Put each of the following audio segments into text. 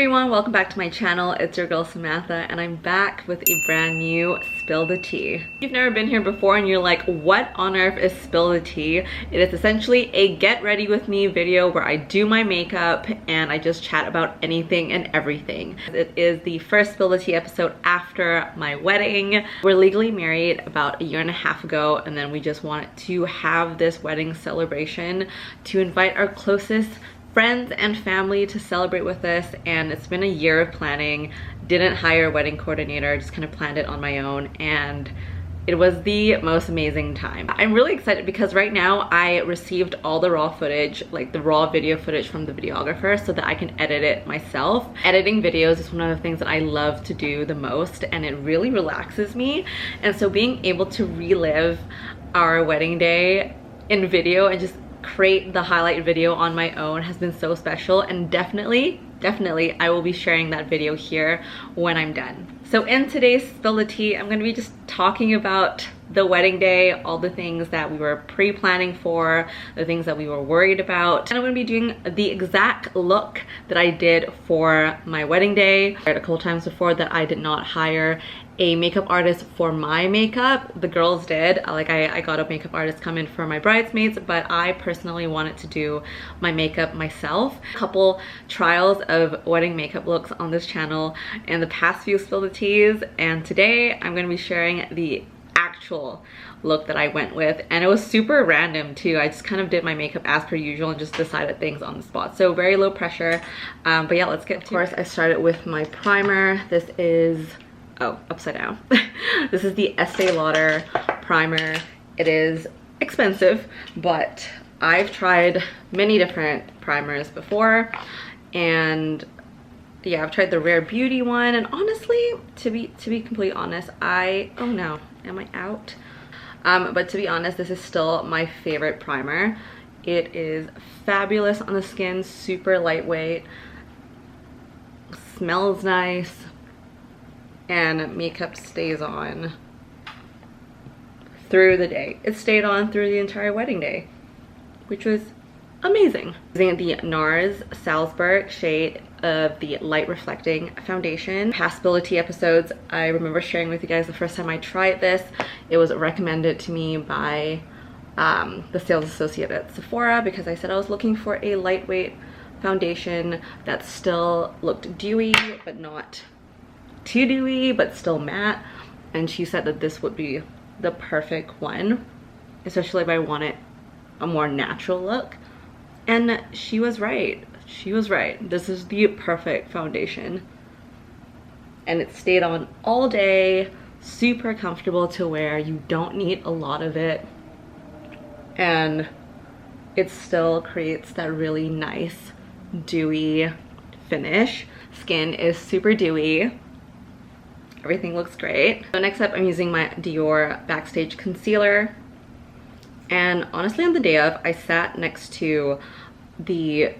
Everyone, welcome back to my channel. It's your girl Samantha and I'm back with a brand new Spill the Tea. If you've never been here before and you're like, what on earth is Spill the Tea? It is essentially a get ready with me video where I do my makeup and I just chat about anything and everything. It is the first Spill the Tea episode after my wedding. We're legally married about a year and a half ago, and then we just wanted to have this wedding celebration to invite our closest friends and family to celebrate with us. And it's been a year of planning. Didn't hire a wedding coordinator, just kind of planned it on my own, and it was the most amazing time. I'm really excited because right now I received all the raw footage, like the raw video footage from the videographer, so that I can edit it myself. Editing videos is one of the things that I love to do the most, and it really relaxes me. And so being able to relive our wedding day in video and just create the highlight video on my own has been so special, and definitely I will be sharing that video here when I'm done. So in today's Spill the Tea, I'm going to be just talking about the wedding day, all the things that we were pre-planning for, the things that we were worried about, and I'm going to be doing the exact look that I did for my wedding day. I heard a couple times before that I did not hire a makeup artist for my makeup. The girls did. I got a makeup artist come in for my bridesmaids, but I personally wanted to do my makeup myself. A couple trials of wedding makeup looks on this channel in the past few Spill the Teas, and today I'm going to be sharing the actual look that I went with, and it was super random too. I just kind of did my makeup as per usual and just decided things on the spot, so very low pressure. But yeah, let's get to it. Of course, I started with my primer. This is upside down. This is the Estee Lauder primer. It is expensive, but I've tried many different primers before, and yeah, I've tried the Rare Beauty one, and honestly, to be completely honest, oh no, am I out? But to be honest, this is still my favorite primer. It is fabulous on the skin, super lightweight, smells nice, and makeup stays on through the day. It stayed on through the entire wedding day, which was amazing. Using the NARS Salzburg shade of the Light Reflecting Foundation. Past Spill the Tea episodes, I remember sharing with you guys the first time I tried this. It was recommended to me by the sales associate at Sephora, because I said I was looking for a lightweight foundation that still looked dewy, but not too dewy, but still matte. And she said that this would be the perfect one, especially if I wanted a more natural look. And she was right. She was right. This is the perfect foundation, and it stayed on all day, super comfortable to wear. You don't need a lot of it, and it still creates that really nice dewy finish. Skin is super dewy. Everything looks great. So next up, I'm using my Dior Backstage Concealer. And honestly, on the day of, I sat next to the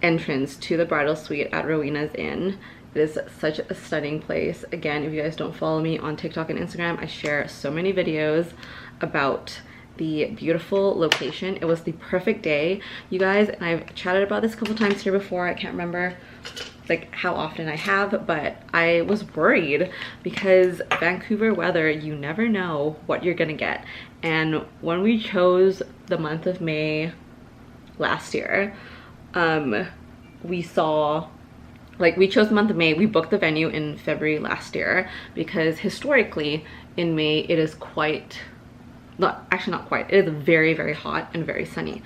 entrance to the bridal suite at Rowena's Inn. It is such a stunning place. Again, if you guys don't follow me on TikTok and Instagram, I share so many videos about the beautiful location. It was the perfect day, you guys, and I've chatted about this a couple times here before. I can't remember like how often I have, but I was worried because Vancouver weather, you never know what you're gonna get. And when we chose the month of May last year, we chose the month of May. We booked the venue in February last year because historically in May it is not quite, it is very, very hot and very sunny.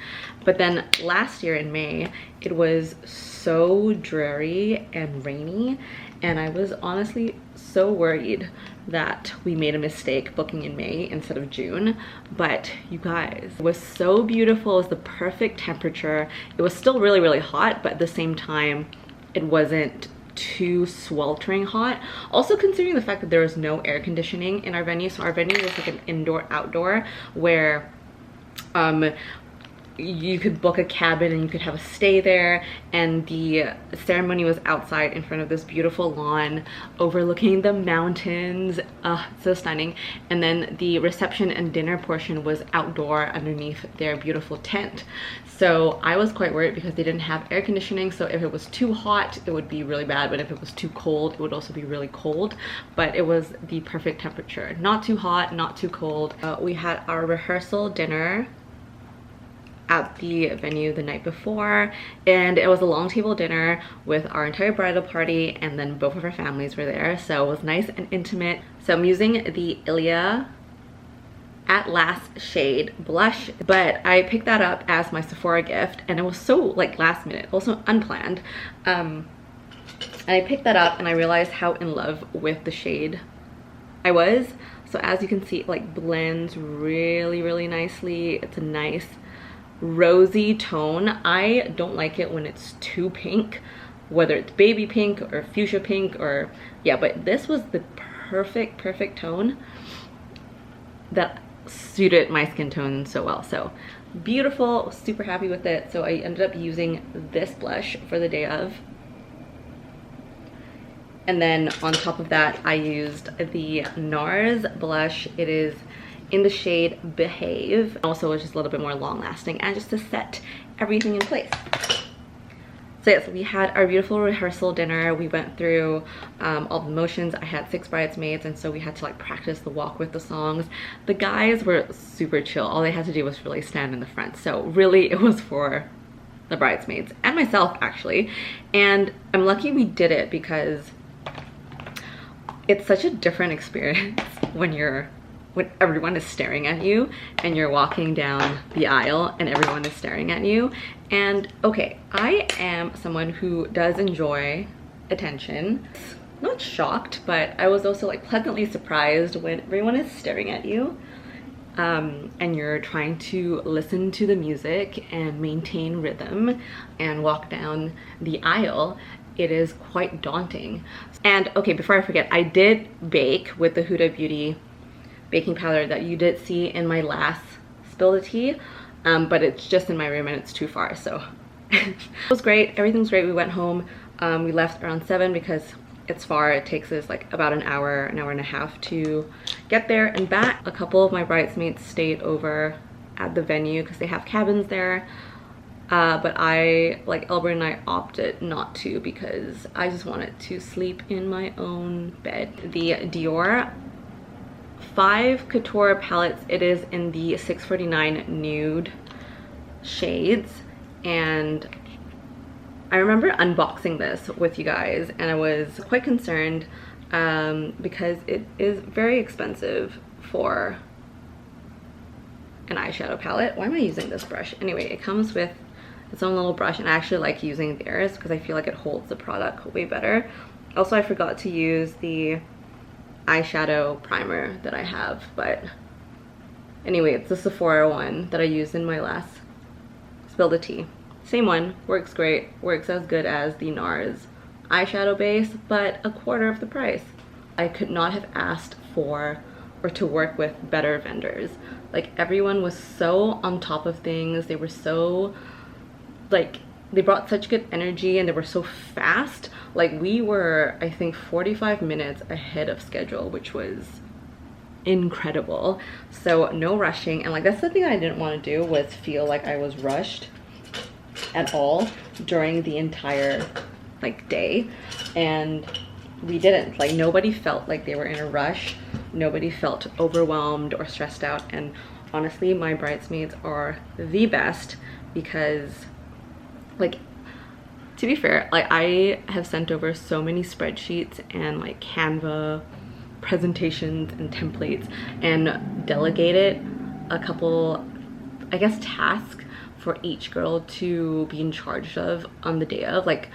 But then last year in May, it was so dreary and rainy, and I was honestly so worried that we made a mistake booking in May instead of June. But you guys, it was so beautiful. It was the perfect temperature. It was still really, really hot, but at the same time, it wasn't too sweltering hot. Also considering the fact that there was no air conditioning in our venue. So our venue was like an indoor outdoor, where you could book a cabin and you could have a stay there, and the ceremony was outside in front of this beautiful lawn overlooking the mountains. So stunning. And then the reception and dinner portion was outdoor underneath their beautiful tent. So I was quite worried because they didn't have air conditioning, so if it was too hot it would be really bad, but if it was too cold it would also be really cold. But it was the perfect temperature, not too hot, not too cold. We had our rehearsal dinner at the venue the night before, and it was a long table dinner with our entire bridal party, and then both of our families were there, so it was nice and intimate. So I'm using the Ilia At Last shade blush, but I picked that up as my Sephora gift, and it was so like last minute, also unplanned. And I picked that up and I realized how in love with the shade I was. So as you can see, it like blends really, really nicely. It's a nice rosy tone. I don't like it when it's too pink, whether it's baby pink or fuchsia pink, or yeah, but this was the perfect tone that suited my skin tone so well. So beautiful, super happy with it. So I ended up using this blush for the day of, and then on top of that I used the NARS blush. It is in the shade Behave. Also it's just a little bit more long lasting and just to set everything in place. So yes, we had our beautiful rehearsal dinner. We went through all the motions. I had 6 bridesmaids, and so we had to like practice the walk with the songs. The guys were super chill. All they had to do was really stand in the front. So really it was for the bridesmaids and myself actually. And I'm lucky we did it because it's such a different experience when everyone is staring at you and you're walking down the aisle and everyone is staring at you. And okay, I am someone who does enjoy attention. Not shocked, but I was also like pleasantly surprised when everyone is staring at you and you're trying to listen to the music and maintain rhythm and walk down the aisle. It is quite daunting. And okay, before I forget, I did bake with the Huda Beauty baking powder that you did see in my last Spill the Tea, but it's just in my room and it's too far, so it was great. Everything's great. We went home. We left around 7 because it's far. It takes us like about an hour and a half to get there and back. A couple of my bridesmaids stayed over at the venue because they have cabins there, but I, like Albert and I, opted not to because I just wanted to sleep in my own bed. The Dior 5 Couture palettes, it is in the 649 nude shades, and I remember unboxing this with you guys and I was quite concerned because it is very expensive for an eyeshadow palette. Why am I using this brush? Anyway, it comes with its own little brush, and I actually like using theirs because I feel like it holds the product way better. Also, I forgot to use the eyeshadow primer that I have, but anyway, it's the Sephora one that I used in my last Spill the Tea. Same one, works great, works as good as the NARS eyeshadow base, but a quarter of the price. I could not have asked for or to work with better vendors. Like, everyone was so on top of things. They were so like, they brought such good energy and they were so fast. Like, we were, I think, 45 minutes ahead of schedule, which was incredible. So no rushing, and like that's the thing I didn't want to do, was feel like I was rushed at all during the entire like day, and we didn't. Like, nobody felt like they were in a rush. Nobody felt overwhelmed or stressed out, and honestly, my bridesmaids are the best because, like, to be fair, like, I have sent over so many spreadsheets and like Canva presentations and templates and delegated a couple, I guess, tasks for each girl to be in charge of on the day of. Like,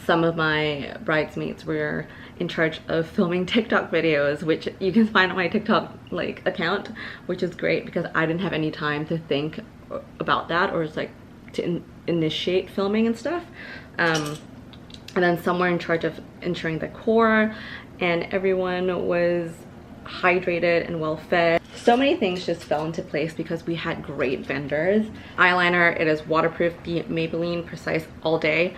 some of my bridesmaids were in charge of filming TikTok videos, which you can find on my TikTok like account, which is great because I didn't have any time to think about that or just like to initiate filming and stuff. And then some were in charge of ensuring the core, and everyone was hydrated and well fed. So many things just fell into place because we had great vendors. Eyeliner, it is waterproof, the Maybelline Precise All Day.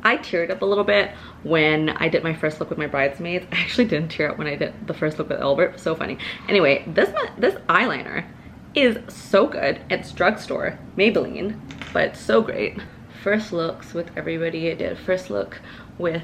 I teared up a little bit when I did my first look with my bridesmaids. I actually didn't tear up when I did the first look with Albert. So funny. Anyway, this eyeliner is so good. It's drugstore Maybelline, but it's so great. First looks with everybody. I did first look with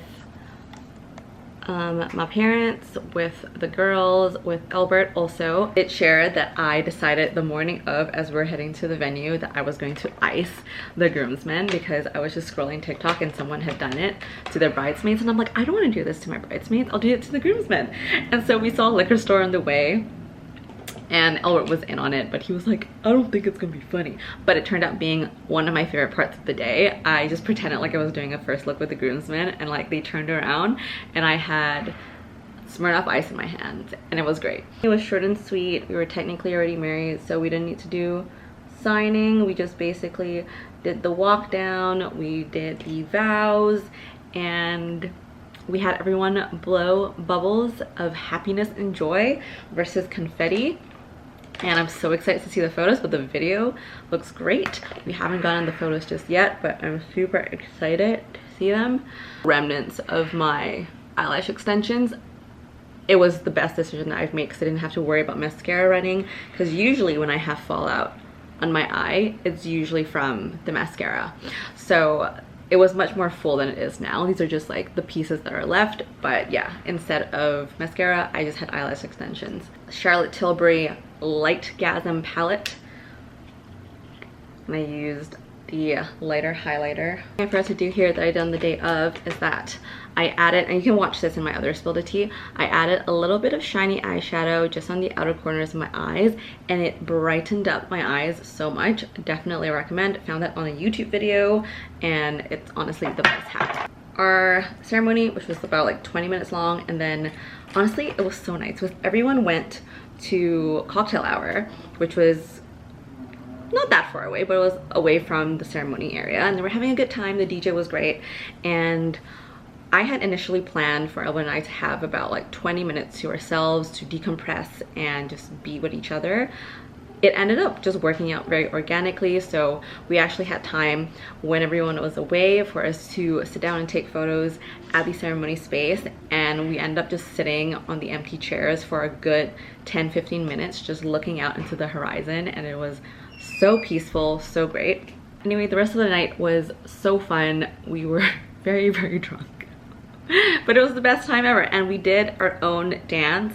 my parents, with the girls, with Albert also. It shared that I decided the morning of, as we're heading to the venue, that I was going to ice the groomsmen because I was just scrolling TikTok and someone had done it to their bridesmaids, and I'm like, I don't want to do this to my bridesmaids, I'll do it to the groomsmen. And so we saw a liquor store on the way and Albert was in on it, but he was like, I don't think it's gonna be funny. But it turned out being one of my favorite parts of the day. I just pretended like I was doing a first look with the groomsmen, and like they turned around and I had Smirnoff Ice in my hands, and it was great. It was short and sweet. We were technically already married, so we didn't need to do signing. We just basically did the walk down, we did the vows, and we had everyone blow bubbles of happiness and joy versus confetti. And I'm so excited to see the photos, but the video looks great. We haven't gotten the photos just yet, but I'm super excited to see them. Remnants of my eyelash extensions. It was the best decision that I've made because I didn't have to worry about mascara running, because usually when I have fallout on my eye, it's usually from the mascara. So it was much more full than it is now. These are just like the pieces that are left, but yeah, instead of mascara, I just had eyelash extensions. Charlotte Tilbury Light Gasm palette, and I used the lighter highlighter. What I forgot to do here that I did on the day of is that I added, and you can watch this in my other Spill the Tea, I added a little bit of shiny eyeshadow just on the outer corners of my eyes, and it brightened up my eyes so much. Definitely recommend. Found that on a YouTube video, and it's honestly the best hack. Our ceremony, which was about like 20 minutes long, and then honestly it was so nice because everyone went to cocktail hour, which was not that far away, but it was away from the ceremony area, and they were having a good time. The DJ was great, and I had initially planned for Elba and I to have about like 20 minutes to ourselves to decompress and just be with each other. It ended up just working out very organically, so we actually had time when everyone was away for us to sit down and take photos at the ceremony space, and we ended up just sitting on the empty chairs for a good 10-15 minutes just looking out into the horizon, and it was so peaceful, so great. Anyway, the rest of the night was so fun. We were very, very drunk. But it was the best time ever, and we did our own dance.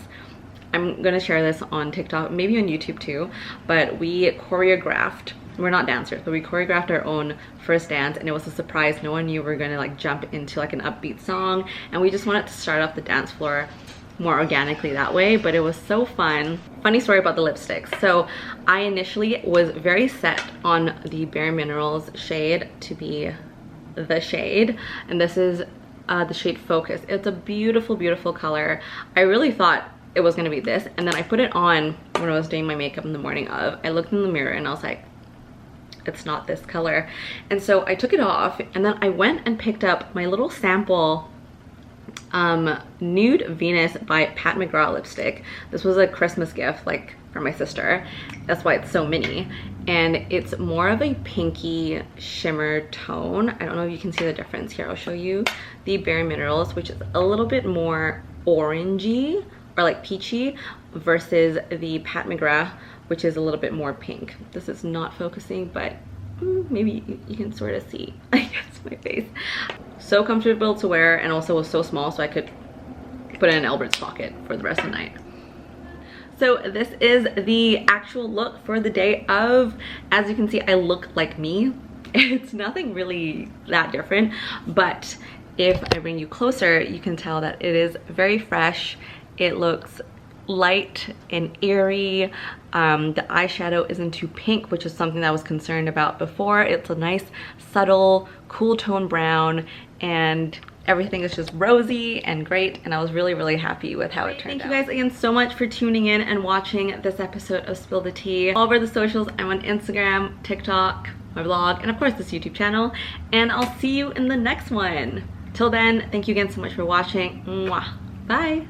I'm gonna share this on TikTok, maybe on YouTube too, but we choreographed, we're not dancers, but we choreographed our own first dance, and it was a surprise. No one knew we were gonna like jump into like an upbeat song, and we just wanted to start off the dance floor more organically that way, but it was so fun. Funny story about the lipsticks. So I initially was very set on the Bare Minerals shade to be the shade, and this is the shade Focus. It's a beautiful, beautiful color. I really thought it was gonna be this, and then I put it on when I was doing my makeup in the morning of. I looked in the mirror and I was like, it's not this color. And so I took it off, and then I went and picked up my little sample Nude Venus by Pat McGraw lipstick. This was a Christmas gift like for my sister. That's why it's so mini, and it's more of a pinky shimmer tone. I don't know if you can see the difference here. I'll show you the Bare Minerals, which is a little bit more orangey or like peachy, versus the Pat McGrath, which is a little bit more pink. This is not focusing, but maybe you can sort of see against my face. So comfortable to wear, and also was so small so I could put it in Albert's pocket for the rest of the night. So this is the actual look for the day of. As you can see, I look like me. It's nothing really that different, but if I bring you closer, you can tell that it is very fresh. It looks light and airy. The eyeshadow isn't too pink, which is something that I was concerned about before. It's a nice, subtle, cool tone brown, and everything is just rosy and great, and I was really, really happy with how it turned out. Thank you guys again so much for tuning in and watching this episode of Spill the Tea. All over the socials, I'm on Instagram, TikTok, my vlog, and of course this YouTube channel, and I'll see you in the next one. Till then, thank you again so much for watching. Mwah. Bye!